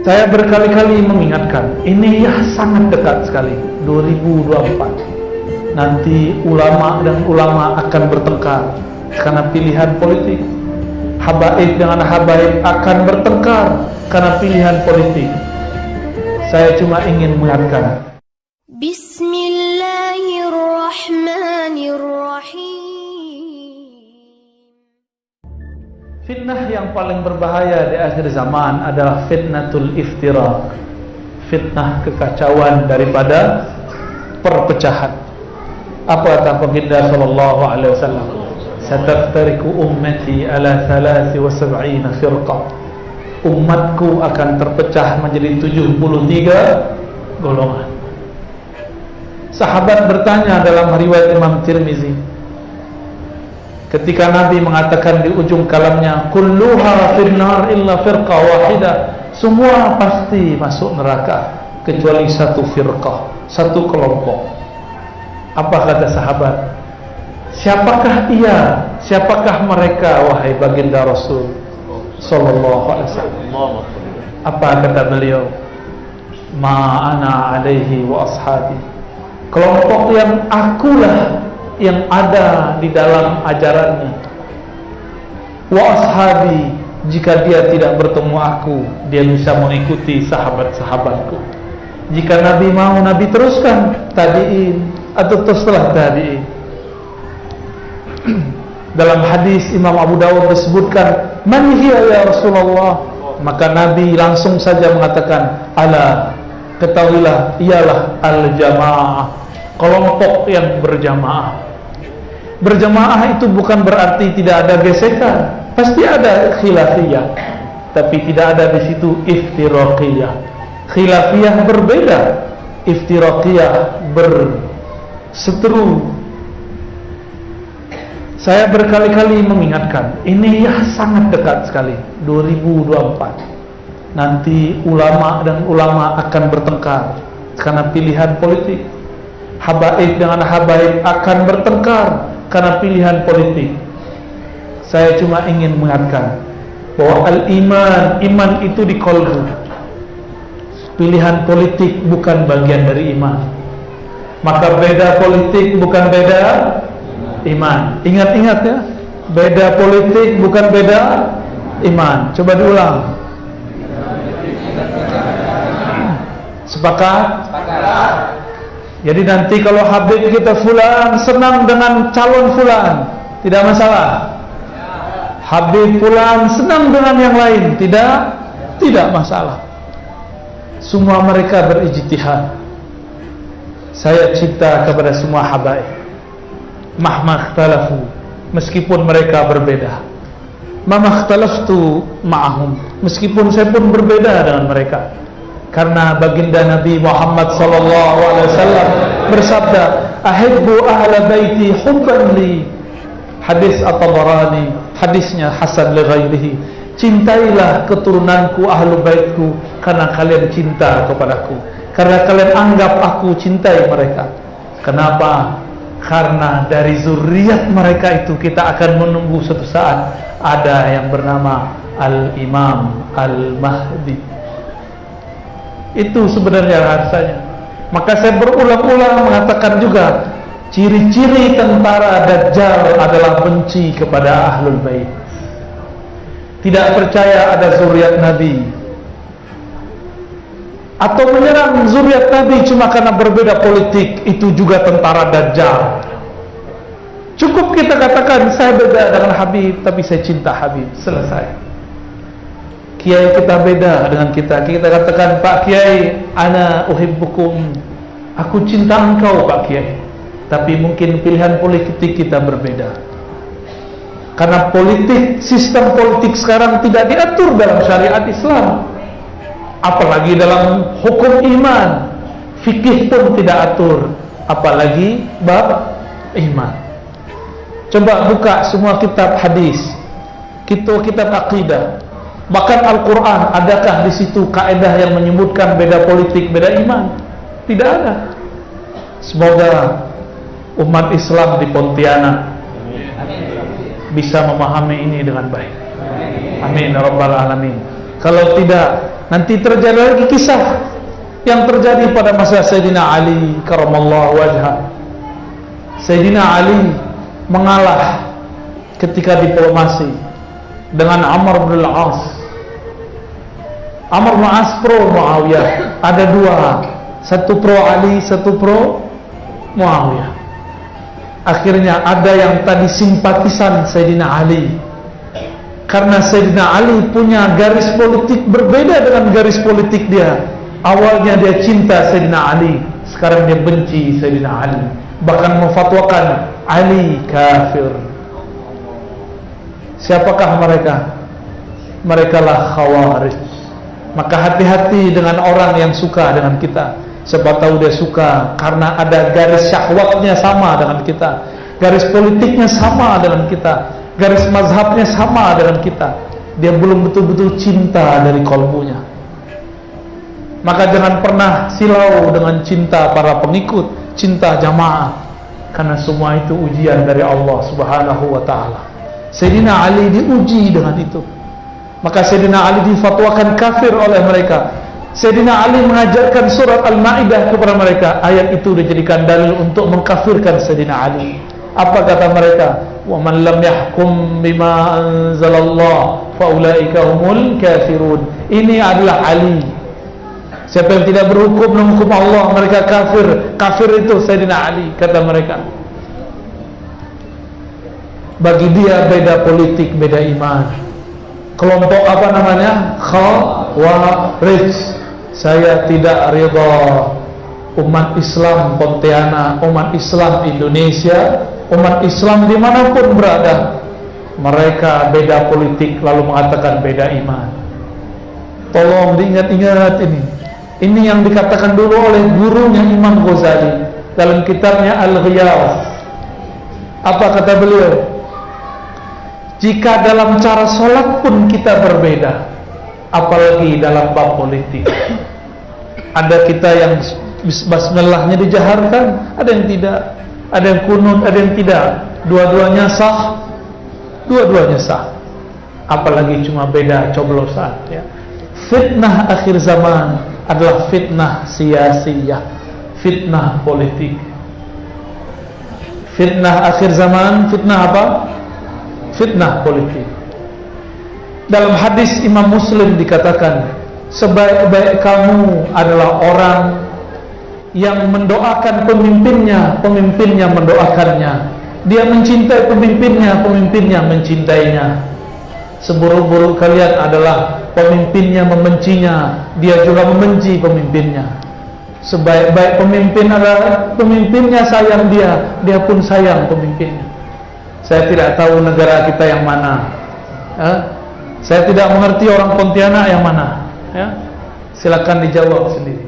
Saya berkali-kali mengingatkan, ini ya sangat dekat sekali, 2024. Nanti ulama dan ulama akan bertengkar karena pilihan politik. Habaib dengan habaib akan bertengkar karena pilihan politik. Saya cuma ingin mengingatkan. Bismillahirrahmanirrahim. Fitnah yang paling berbahaya di akhir zaman adalah fitnatul iftiraq, fitnah kekacauan daripada perpecahan. Apa kata baginda sallallahu alaihi wasallam? Sataftariku ummati ala 73 firqah. Umatku akan terpecah menjadi 73 golongan. Sahabat bertanya dalam riwayat Imam Tirmizi, ketika Nabi mengatakan di ujung kalamnya, kulluha finnar illa firqah wahidah, semua pasti masuk neraka kecuali satu firqah, satu kelompok. Apa kata sahabat? Siapakah ia? Siapakah mereka wahai baginda Rasul sallallahu alaihi wasallam? Apa kata beliau? Ma ana alaihi wa ashabi. Kelompok yang akulah yang ada di dalam ajarannya. Wa ashabi, jika dia tidak bertemu aku, dia bisa mengikuti sahabat-sahabatku. Jika Nabi mau, Nabi teruskan tabi'in atau setelah tabi'in. Dalam hadis Imam Abu Dawud disebutkan, man hiya ya Rasulullah, maka Nabi langsung saja mengatakan, ala, ketahuilah ialah al-jamaah, kelompok yang berjamaah. Berjamaah itu bukan berarti tidak ada gesekan, pasti ada khilafiyah, tapi tidak ada di situ iftiraqiyah. Khilafiyah berbeda, iftiraqiyah berseteru. Saya berkali-kali mengingatkan, ini ya sangat dekat sekali, 2024. Nanti ulama dan ulama akan bertengkar karena pilihan politik. Habaib dengan habaib akan bertengkar karena pilihan politik. Saya cuma ingin mengingatkan bahwa al-iman, iman itu di qalbu. Pilihan politik bukan bagian dari iman. Maka beda politik bukan beda iman. Ingat-ingat ya, beda politik bukan beda iman. Coba diulang. Sepakat? Sepakat. Jadi nanti kalau habib kita fulan senang dengan calon fulan, tidak masalah. Habib fulan senang dengan yang lain, tidak masalah. Semua mereka berijtihad. Saya cinta kepada semua habaib. Mahma ikhtalafu, meskipun mereka berbeda. Mama ikhtalaftu ma'ahum, meskipun saya pun berbeda dengan mereka. Karena baginda Nabi Muhammad sallallahu alaihi wasallam bersabda, ahibbu ahla baiti hubban li. Hadis At-Tabarani, hadisnya hasan li ghairihi. Cintailah keturunanku, ahlu baitku, karena kalian cinta kepadaku, karena kalian anggap aku cintai mereka. Kenapa? Karena dari zuriat mereka itu kita akan menunggu suatu saat ada yang bernama Al-Imam Al-Mahdi. Itu sebenarnya rasanya. Maka saya berulang-ulang mengatakan juga, ciri-ciri tentara Dajjal adalah benci kepada Ahlul Bait, tidak percaya ada zuriat Nabi, atau menyerang zuriat Nabi cuma karena berbeda politik. Itu juga tentara Dajjal. Cukup kita katakan, saya beda dengan Habib, tapi saya cinta Habib, selesai. Kiai kita beda dengan kita katakan, Pak Kiai, ana uhibbukum, aku cinta engkau Pak Kiai, tapi mungkin pilihan politik kita berbeda. Karena politik, sistem politik sekarang tidak diatur dalam syariat Islam, apalagi dalam hukum iman. Fikih pun tidak atur, apalagi bab iman. Coba buka semua kitab hadis, kitab akidah, bahkan Al-Quran, adakah di situ kaidah yang menyebutkan beda politik, beda iman? Tidak ada. Semoga umat Islam di Pontianak bisa memahami ini dengan baik. Amin ya rabbal alamin. Kalau tidak, Nanti terjadi lagi kisah yang terjadi pada masa Sayyidina Ali karamallahu wajhah. Sayyidina Ali mengalah ketika diplomasi dengan Amr bin al-As. Amr bin al-As pro Muawiyah. Ada dua, satu pro Ali, satu pro Muawiyah. Akhirnya ada yang tadi simpatisan Sayyidina Ali, karena Sayyidina Ali punya garis politik berbeda dengan garis politik dia. Awalnya dia cinta Sayyidina Ali, sekarang dia benci Sayyidina Ali, bahkan memfatwakan Ali kafir. Siapakah mereka? Mereka lah Khawarij. Maka hati-hati dengan orang yang suka dengan kita. Siapa tahu dia suka karena ada garis syahwatnya sama dengan kita, garis politiknya sama dengan kita, garis mazhabnya sama dengan kita. Dia belum betul-betul cinta dari kalbunya. Maka jangan pernah silau dengan cinta para pengikut, cinta jamaah, karena semua itu ujian dari Allah Subhanahu wa ta'ala. Sayyidina Ali diuji dengan itu. Maka Sayyidina Ali difatwakan kafir oleh mereka. Sayyidina Ali mengajarkan surat Al-Ma'idah kepada mereka. Ayat itu dijadikan dalil untuk mengkafirkan Sayyidina Ali. Apa kata mereka? Wa man lam yahkum bima anzalallah fa ulaika humul kafirun. Ini adalah Ali. Siapa yang tidak berhukum dengan hukum Allah, mereka kafir. Kafir itu Sayyidina Ali, kata mereka. Bagi dia beda politik, beda iman. Kelompok apa namanya? Khawarij. Saya tidak ridha umat Islam Pontianak, umat Islam Indonesia, umat Islam dimanapun berada, mereka beda politik lalu mengatakan beda iman. Tolong diingat-ingat ini. Ini yang dikatakan dulu oleh gurunya Imam Ghazali dalam kitabnya Al-Ghiyas. Apa kata beliau? Jika dalam cara sholat pun kita berbeda, apalagi dalam bab politik. Ada kita yang basmalahnya dijaharkan, ada yang tidak, ada yang kunut, ada yang tidak. Dua-duanya sah, dua-duanya sah. Apalagi cuma beda coblosan. Ya. Fitnah akhir zaman adalah fitnah siyasiyah, fitnah politik. Fitnah akhir zaman, fitnah apa? Fitnah politik. Dalam hadis Imam Muslim dikatakan, sebaik-baik kamu adalah orang yang mendoakan pemimpinnya, pemimpinnya mendoakannya. Dia mencintai pemimpinnya, pemimpinnya mencintainya. Seburuk-buruk kalian adalah pemimpinnya membencinya, dia juga membenci pemimpinnya. Sebaik-baik pemimpin adalah pemimpinnya sayang dia, dia pun sayang pemimpinnya. Saya tidak tahu negara kita yang mana. Saya tidak mengerti orang Pontianak yang mana. Ya, silakan dijawab sendiri.